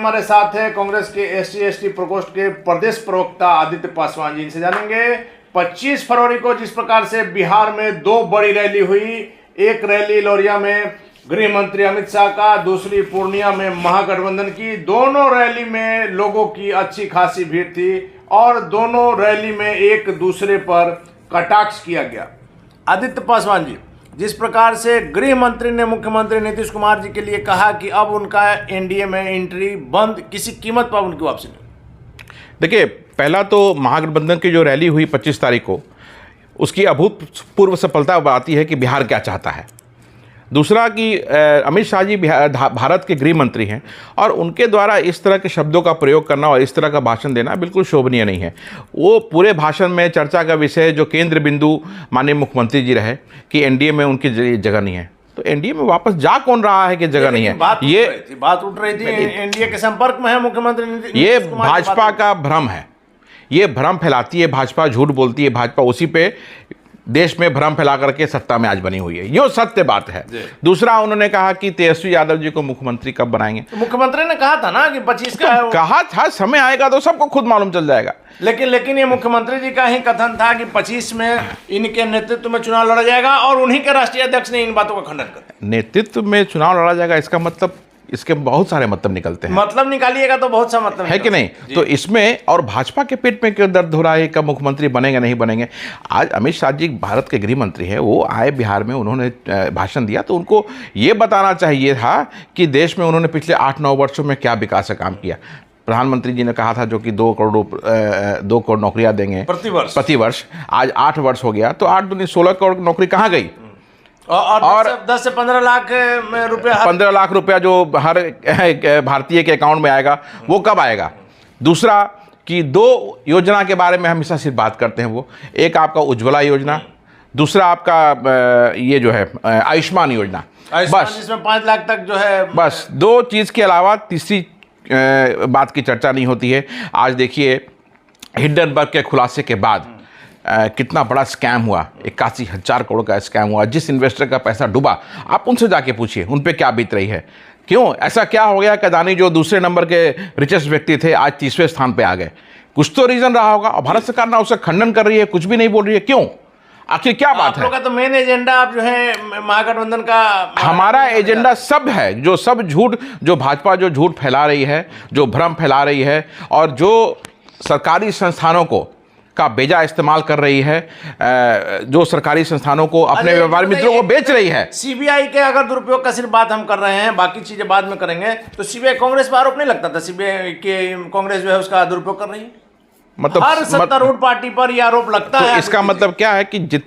हमारे साथ है कांग्रेस के SC/ST प्रकोष्ठ के प्रदेश प्रवक्ता आदित्य पासवान जी। इनसे जानेंगे 25 फरवरी को जिस प्रकार से बिहार में दो बड़ी रैली हुई, एक रैली लौरिया में गृह मंत्री अमित शाह का, दूसरी पूर्णिया में महागठबंधन की। दोनों रैली में लोगों की अच्छी खासी भीड़ थी और दोनों रैली में एक दूसरे पर कटाक्ष किया गया। आदित्य पासवान जी, जिस प्रकार से गृह मंत्री ने मुख्यमंत्री नीतीश कुमार जी के लिए कहा कि अब उनका एनडीए में एंट्री बंद, किसी कीमत पर उनकी वापसी नहीं। देखिए, पहला तो महागठबंधन की जो रैली हुई 25 तारीख को, उसकी अभूतपूर्व सफलता आती है कि बिहार क्या चाहता है। दूसरा कि अमित शाह जी भारत के गृह मंत्री हैं और उनके द्वारा इस तरह के शब्दों का प्रयोग करना और इस तरह का भाषण देना बिल्कुल शोभनीय नहीं है। वो पूरे भाषण में चर्चा का विषय जो केंद्र बिंदु माननीय मुख्यमंत्री जी रहे कि एनडीए में उनकी जगह नहीं है, तो एनडीए में वापस जा कौन रहा है कि जगह नहीं है। बात उठ रही थी एनडीए के संपर्क में है मुख्यमंत्री। ये भाजपा का भ्रम है, ये भ्रम फैलाती है भाजपा, झूठ बोलती है भाजपा, उसी पे देश में भ्रम फैला करके सत्ता में आज बनी हुई है, ये सत्य बात है। दूसरा, उन्होंने कहा कि तेजस्वी यादव जी को मुख्यमंत्री कब बनाएंगे। तो मुख्यमंत्री ने कहा था ना कि 25 का है, कहा था, समय आएगा तो सबको खुद मालूम चल जाएगा। लेकिन ये मुख्यमंत्री जी का ही कथन था कि 25 में इनके नेतृत्व में चुनाव लड़ा जाएगा और उन्हीं के राष्ट्रीय अध्यक्ष ने इन बातों का खंडन कर। नेतृत्व में चुनाव लड़ा जाएगा, इसका मतलब, इसके बहुत सारे मतलब निकलते हैं। मतलब निकालिएगा तो बहुत सा मतलब है कि नहीं। तो इसमें और भाजपा के पेट में क्यों दर्द हो रहा है, कब मुख्यमंत्री बनेंगे नहीं बनेंगे। आज अमित शाह जी भारत के गृह मंत्री हैं, वो आए बिहार में, उन्होंने भाषण दिया तो उनको ये बताना चाहिए था कि देश में उन्होंने पिछले 8-9 वर्षों में क्या विकास का काम किया। प्रधानमंत्री जी ने कहा था जो कि 2 करोड़ नौकरियां देंगे प्रति वर्ष। आज 8 वर्ष हो गया, तो 8 दूनी 16 करोड़ नौकरी कहाँ गई। और 10 से 15 लाख रुपया, 15 लाख रुपया जो हर भारतीय के अकाउंट में आएगा, वो कब आएगा। दूसरा कि 2 योजना के बारे में हमेशा सिर्फ बात करते हैं, वो एक आपका उज्ज्वला योजना, दूसरा आपका ये जो है आयुष्मान योजना, बस इसमें 5 लाख तक जो है, बस 2 चीज़ के अलावा तीसरी बात की चर्चा नहीं होती है। आज देखिए हिंडनबर्ग के खुलासे के बाद कितना बड़ा स्कैम हुआ, 81,000 करोड़ का स्कैम हुआ। जिस इन्वेस्टर का पैसा डूबा, आप उनसे जाके पूछिए उन पे क्या बीत रही है। क्यों ऐसा क्या हो गया कि अदानी जो दूसरे नंबर के रिचेस्ट व्यक्ति थे आज 30वें स्थान पे आ गए। कुछ तो रीजन रहा होगा और भारत सरकार ना उसका खंडन कर रही है, कुछ भी नहीं बोल रही है। क्यों, आखिर क्या बात है। आप लोग का तो मेन एजेंडा आप जो है महागठबंधन का, हमारा एजेंडा सब है, जो सब झूठ, जो भाजपा जो झूठ फैला रही है, जो भ्रम फैला रही है और जो सरकारी संस्थानों को का बेजा इस्तेमाल कर रही है, जो सरकारी संस्थानों को अपने व्यापारी मित्रों को बेच रही है। सीबीआई के अगर दुरुपयोग का सिर्फ बात हम कर रहे हैं, बाकी चीजें बाद में करेंगे, तो सीबीआई कांग्रेस पर आरोप नहीं लगता था सीबीआई के कांग्रेस जो है उसका दुरुपयोग कर रही है। मतलब हर सत्तारूढ़ पार्टी पर यह आरोप लगता है। इसका मतलब क्या है कि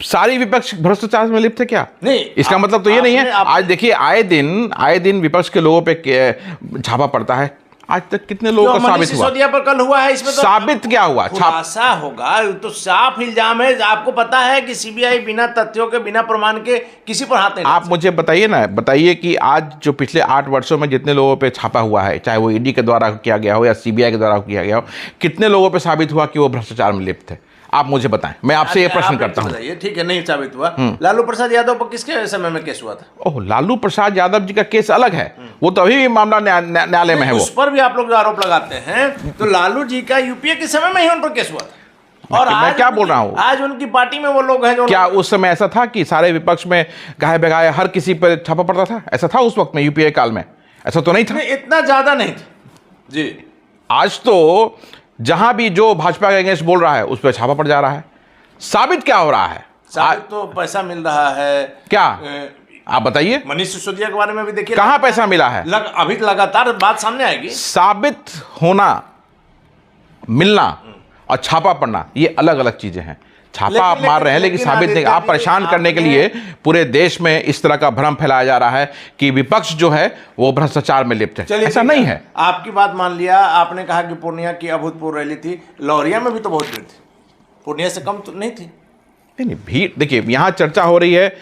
सारी विपक्ष भ्रष्टाचार में लिप्त है क्या? नहीं, इसका मतलब तो ये नहीं है। आज देखिए आए दिन विपक्ष के लोगों पे छापा पड़ता है। आज तक कितने लोगों का साबित हुआ? सिसोदिया पर कल हुआ है, इसमें तो साबित क्या हुआ? खुलासा होगा तो साफ इल्जाम है। आपको पता है कि सीबीआई बिना तथ्यों के, बिना प्रमाण के किसी पर हाथ नहीं। आप मुझे बताइए ना, बताइए कि आज जो पिछले 8 वर्षों में जितने लोगों पे छापा हुआ है, चाहे वो ईडी के द्वारा किया गया हो या सीबीआई के द्वारा किया गया हो, कितने लोगों पे साबित हुआ कि वो भ्रष्टाचार में लिप्त है? आप मुझे बताएं, मैं आपसे ये प्रश्न करता हूं। ठीक है, नहीं साबित हुआ। लालू प्रसाद यादव पर किसके समय में केस हुआ था? ओह, लालू प्रसाद यादव जी का केस अलग है, वो तो अभी भी मामला न्यायालय में है। वो उस पर भी आप लोग आरोप लगाते हैं, तो लालू जी का यूपीए के समय में ही उन पर केस हुआ था। और मैं क्या बोल रहा हूँ, आज उनकी पार्टी में वो लोग हैं जो, क्या उस समय ऐसा था कि सारे विपक्ष में गाये बेगाए हर किसी पर छापा पड़ता था? ऐसा था उस वक्त में, यूपीए काल में ऐसा तो नहीं था। इतना ज्यादा नहीं था जी। आज तो जहां भी जो भाजपा के अगेंस्ट बोल रहा है उस पर छापा पड़ जा रहा है। साबित क्या हो रहा है? साबित तो पैसा मिल रहा है। क्या आप बताइए। मनीष सिसोदिया के बारे में भी देखिए, कहां पैसा मिला है? अभी लगातार बात सामने आएगी। साबित होना, मिलना और छापा पड़ना, ये अलग अलग चीजें हैं। छापा आप मार रहे हैं लेकिन साबित नहीं। आप परेशान करने के लिए पूरे देश में इस तरह का भ्रम फैलाया जा रहा है कि विपक्ष जो है वो भ्रष्टाचार में लिप्त है। ऐसा नहीं है। आपकी बात मान लिया, आपने कहा कि पूर्णिया की अभूतपूर्व रैली थी, लौरिया में भी तो बहुत भीड़ थी, पूर्णिया से कम तो नहीं थी। नहीं, भीड़ देखिए, यहाँ चर्चा हो रही है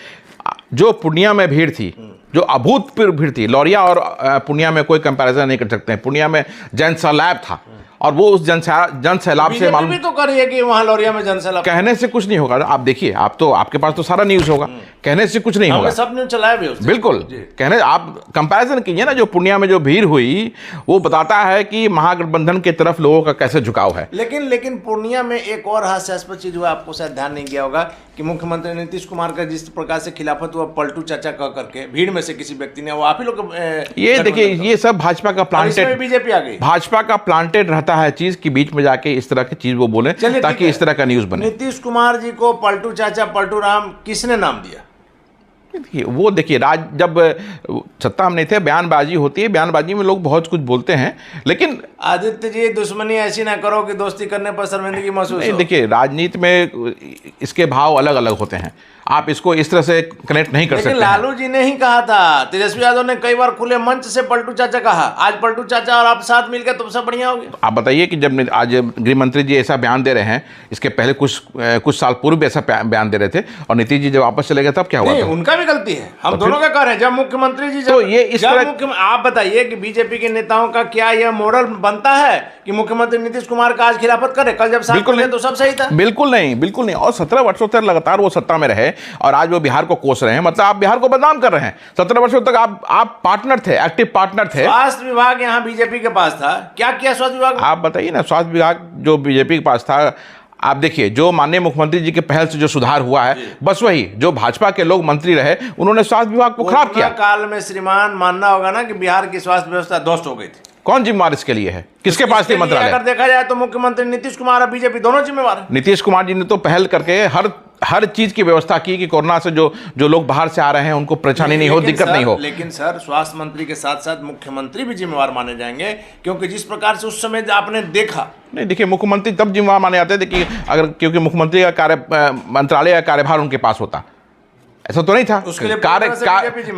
जो पूर्णिया में भीड़ थी, जो अभूतपूर्व भीड़ थी। लौरिया और पूर्णिया में कोई कंपैरिजन नहीं कर सकते हैं। पूर्णिया में जन सैलाब था और वो उस जन सैलाब से मालूम भी तो कर रही है कि वहां लौरिया में जन सैलाब। कहने से कुछ नहीं होगा। आप देखिए, आप तो आपके पास तो सारा न्यूज़ होगा, कहने से कुछ नहीं होगा। सब न्यूज़ चलाया भी उसने। बिल्कुल, कहने आप कंपैरिजन कीजिए ना, जो पूर्णिया में जो भीड़ हुई वो बताता है कि महागठबंधन की तरफ लोगों का कैसे झुकाव है। लेकिन पूर्णिया में एक और हास्यास्पद चीज हुआ, आपको शायद ध्यान नहीं गया होगा कि मुख्यमंत्री नीतीश कुमार का जिस प्रकार से खिलाफत हुआ पलटू चाचा कह करके भीड़ में से किसी व्यक्ति ने, वो आप ही लोग ये देखिए, ये सब भाजपा का प्लांटेड, बीजेपी आ गई, भाजपा का प्लांटेड रहता है चीज कि बीच में जाके इस तरह की चीज वो बोले ताकि इस तरह का न्यूज बने। नीतीश कुमार जी को पलटू चाचा पलटू राम किसने नाम दिया? वो देखिए, जब सत्ता में नहीं थे, बयानबाजी होती है, बयानबाजी में लोग बहुत कुछ बोलते हैं, लेकिन आदित्य जी दुश्मनी ऐसी ना करो कि दोस्ती करने पर शर्मिंदगी महसूस हो। देखिए, राजनीति में इसके भाव अलग अलग होते हैं, आप इसको इस तरह से कनेक्ट नहीं कर सकते। लालू जी ने ही कहा था, तेजस्वी यादव ने कई बार खुले मंच से पलटू चाचा कहा, आज पलटू चाचा और आप साथ मिलकर तो सब बढ़िया हो गया। आप बताइए कि जब आज गृह मंत्री जी ऐसा बयान दे रहे हैं, इसके पहले कुछ साल पूर्व भी ऐसा बयान दे रहे थे, और नीतीश जी जब वापस चले गए तब क्या हुआ? उनका भी गलती है, हम दोनों का कह रहे हैं। जब मुख्यमंत्री जी तो ये इस तरह, आप बताइए कि बीजेपी के नेताओं का क्या यह मॉडल बनता है कि मुख्यमंत्री नीतीश कुमार का आज खिलाफत करे, कल जब साथ में तो सब सही था? बिल्कुल नहीं, बिल्कुल नहीं। और 17 वर्षों तक लगातार वो सत्ता में रहे और आज वो बिहार को कोस रहे हैं, मतलब आप बिहार को बदनाम कर रहे हैं। 17 वर्षों तक आप पार्टनर थे, एक्टिव पार्टनर थे। स्वास्थ्य विभाग यहाँ बीजेपी के पास था, क्या किया स्वास्थ्य विभाग? आप बताइए ना, स्वास्थ्य विभाग जो बीजेपी के पास था, आप देखिए जो माननीय मुख्यमंत्री जी के पहल से जो सुधार हुआ है, बस वही जो भाजपा के लोग मंत्री रहे उन्होंने स्वास्थ्य विभाग को खराब किया। काल में श्रीमान मानना होगा ना कि बिहार की स्वास्थ्य व्यवस्था ध्वस्त हो गई थी। कौन जिम्मेवार इसके लिए है? किसके पास थी मंत्रालय? अगर देखा जाए तो मुख्यमंत्री नीतीश कुमार और बीजेपी दोनों जिम्मेवार हैं। नीतीश कुमार जी ने तो पहल करके हर चीज की व्यवस्था की कि कोरोना से जो लोग बाहर से आ रहे हैं उनको परेशानी नहीं हो, दिक्कत नहीं हो। लेकिन सर, स्वास्थ्य मंत्री के साथ साथ मुख्यमंत्री भी जिम्मेवार माने जाएंगे, क्योंकि जिस प्रकार से उस समय आपने देखा। नहीं, देखिए, मुख्यमंत्री तब जिम्मेवार माने जाते थे कि अगर क्योंकि मुख्यमंत्री का मंत्रालय का कार्यभार उनके पास होता, ऐसा तो नहीं था।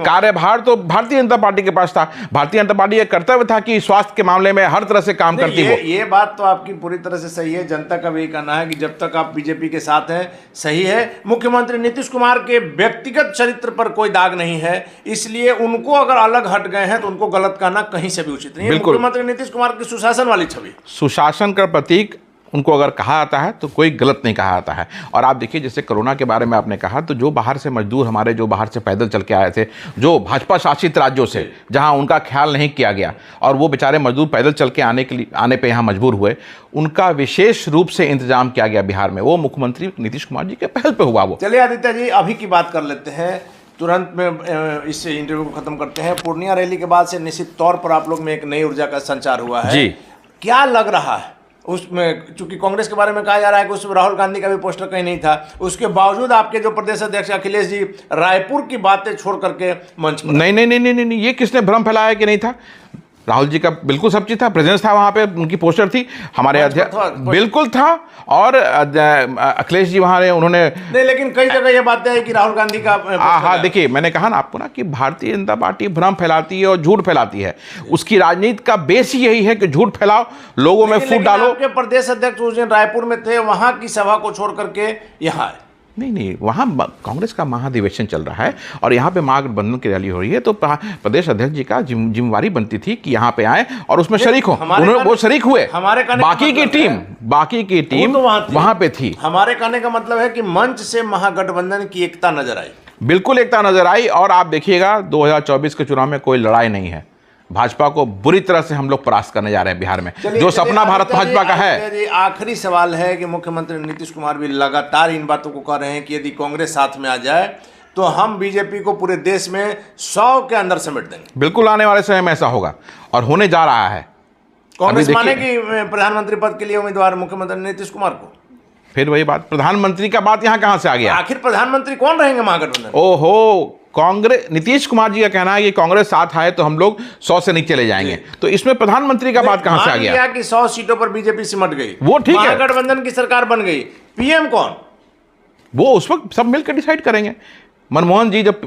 कार्यभार तो भारतीय जनता पार्टी के पास था। भारतीय जनता पार्टी का कर्तव्य था कि स्वास्थ्य के मामले में हर तरह से काम करती हो। ये बात तो आपकी पूरी तरह से सही है। जनता का भी यही कहना है कि जब तक आप बीजेपी के साथ हैं सही है। मुख्यमंत्री नीतीश कुमार के व्यक्तिगत चरित्र पर कोई दाग नहीं है, इसलिए उनको अगर अलग हट गए हैं तो उनको गलत कहना कहीं से भी उचित नहीं है। मुख्यमंत्री नीतीश कुमार की सुशासन वाली छवि, सुशासन का प्रतीक उनको अगर कहा जाता है तो कोई गलत नहीं कहा जाता है। और आप देखिए, जैसे कोरोना के बारे में आपने कहा, तो जो बाहर से मजदूर हमारे जो बाहर से पैदल चल के आए थे, जो भाजपा शासित राज्यों से जहां उनका ख्याल नहीं किया गया और वो बेचारे मजदूर पैदल चल के आने पे यहाँ मजबूर हुए, उनका विशेष रूप से इंतजाम किया गया बिहार में। वो मुख्यमंत्री नीतीश कुमार जी के पहल पे हुआ। वो चलिए आदित्य जी, अभी की बात कर लेते हैं, तुरंत में इस इंटरव्यू को खत्म करते हैं। पूर्णिया रैली के बाद से निश्चित तौर पर आप लोग में एक नई ऊर्जा का संचार हुआ है जी। क्या लग रहा है उसमें? चूंकि कांग्रेस के बारे में कहा जा रहा है कि उसमें राहुल गांधी का भी पोस्टर कहीं नहीं था, उसके बावजूद आपके जो प्रदेश अध्यक्ष अखिलेश जी रायपुर की बातें छोड़ करके मंच पर। नहीं, ये किसने भ्रम फैलाया कि नहीं था? राहुल जी का बिल्कुल सब चीज था, प्रेजेंस था वहां पे, उनकी पोस्टर थी, हमारे अध्यक्ष बिल्कुल था, और अखिलेश जी वहां रहे, उन्होंने नहीं, लेकिन कई जगह ये बातें हैं कि राहुल गांधी का। हाँ, देखिए, मैंने कहा ना आपको ना कि भारतीय जनता पार्टी भ्रम फैलाती है और झूठ फैलाती है। उसकी राजनीति का बेस यही है कि झूठ फैलाओ, लोगों में फूट डालो। आपके प्रदेश अध्यक्ष उस दिन रायपुर में थे, वहां की सभा को छोड़ करके यहाँ आए। नहीं, वहाँ कांग्रेस का महाधिवेशन चल रहा है और यहाँ पे महागठबंधन की रैली हो रही है, तो प्रदेश अध्यक्ष जी का जिम्मेवारी बनती थी कि यहाँ पे आए और उसमें शरीक हो। वो शरीक हुए। बाकी की टीम तो वहाँ पे थी। हमारे कहने का मतलब है कि मंच से महागठबंधन की एकता नजर आई, बिल्कुल एकता नजर आई। और आप देखिएगा 2024 के चुनाव में कोई लड़ाई नहीं है, भाजपा को बुरी तरह से हम लोग परास्त करने जा रहे हैं बिहार में। जो सपना भारत भाजपा का है। आखिरी सवाल है कि मुख्यमंत्री नीतीश कुमार भी लगातार इन बातों को कह रहे हैं कि यदि कांग्रेस साथ में आ जाए तो हम बीजेपी को पूरे देश में 100 के अंदर समेट देंगे। बिल्कुल, आने वाले समय में ऐसा होगा और होने जा रहा है। कांग्रेस मानेगी प्रधानमंत्री पद के लिए उम्मीदवार मुख्यमंत्री नीतीश कुमार को? फिर वही बात, प्रधानमंत्री का बात यहाँ कहां से आ गया? आखिर प्रधानमंत्री कौन रहेंगे महागठबंधन? ओहो, कांग्रेस, नीतीश कुमार जी का कहना है कि कांग्रेस साथ आए तो हम लोग 100 से नीचे ले जाएंगे, तो इसमें प्रधानमंत्री का बात कहां से आ गया? कि 100 सीटों पर बीजेपी सिमट गई, वो ठीक है, महागठबंधन की सरकार बन गई, पीएम कौन? वो उस वक्त सब मिलकर डिसाइड करेंगे। मनमोहन जी जब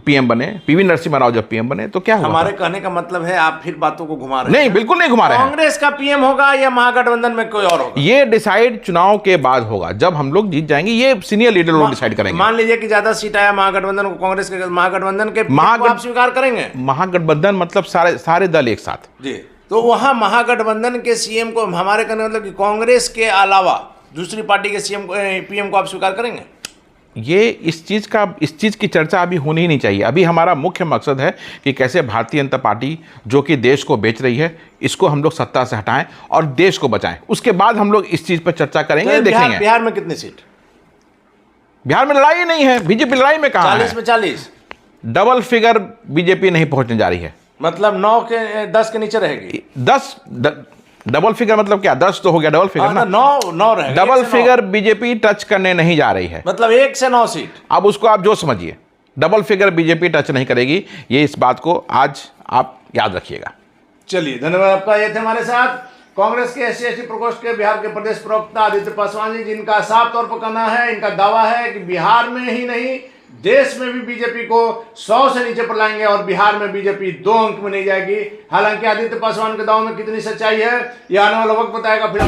पीएम बने, पीवी नरसिम्हा राव जब पीएम बने तो क्या हुआ हमारे था? कहने का मतलब है आप फिर बातों को घुमा रहे नहीं, हैं। बिल्कुल नहीं घुमा रहे हैं। कांग्रेस का पीएम होगा या महागठबंधन में कोई और होगा? ये डिसाइड चुनाव के बाद होगा, जब हम लोग जीत जाएंगे। ये सीनियर लीडर लोग डिसाइड करेंगे। मान लीजिए कि ज्यादा सीट आया महागठबंधन को, कांग्रेस के महागठबंधन के PM को आप स्वीकार करेंगे? महागठबंधन मतलब सारे दल एक साथ। जी, तो वहां महागठबंधन के सीएम को, हमारे कहने का मतलब कि कांग्रेस के अलावा दूसरी पार्टी के सीएम पीएम को आप स्वीकार करेंगे? ये इस चीज़ की चर्चा अभी होनी ही नहीं चाहिए। अभी हमारा मुख्य मकसद है कि कैसे भारतीय जनता पार्टी, जो कि देश को बेच रही है, इसको हम लोग सत्ता से हटाएं और देश को बचाएं। उसके बाद हम लोग इस चीज़ पर चर्चा करेंगे, देखेंगे। बिहार में कितनी सीट? बिहार में लड़ाई नहीं है, बीजेपी लड़ाई में कहाँ है? 40 में 40। डबल फिगर बीजेपी नहीं पहुंचने जा रही है। मतलब 9 के 10 के नीचे रहेगी। 10 डबल फिगर मतलब क्या? 10 तो हो गया डबल फिगर ना। 9 रहेगा। डबल फिगर बीजेपी टच करने नहीं जा रही है। मतलब 1 से 9 सीट। अब उसको आप जो समझिए, डबल फिगर बीजेपी टच नहीं करेगी। ये इस बात को आज आप याद रखिएगा। चलिए, धन्यवाद आपका। ये थे हमारे साथ कांग्रेस के SC/ST प्रकोष्ठ के बिहार के प्रदेश प्रवक्ता आदित्य पासवान जी, जिनका साफ तौर पर कहना है, इनका दावा है कि बिहार में ही नहीं देश में भी बीजेपी को 100 से नीचे पर लाएंगे और बिहार में बीजेपी 2 अंक में नहीं जाएगी। हालांकि आदित्य पासवान के दावों में कितनी सच्चाई है, यह आने वाला वक्त बताएगा। फिर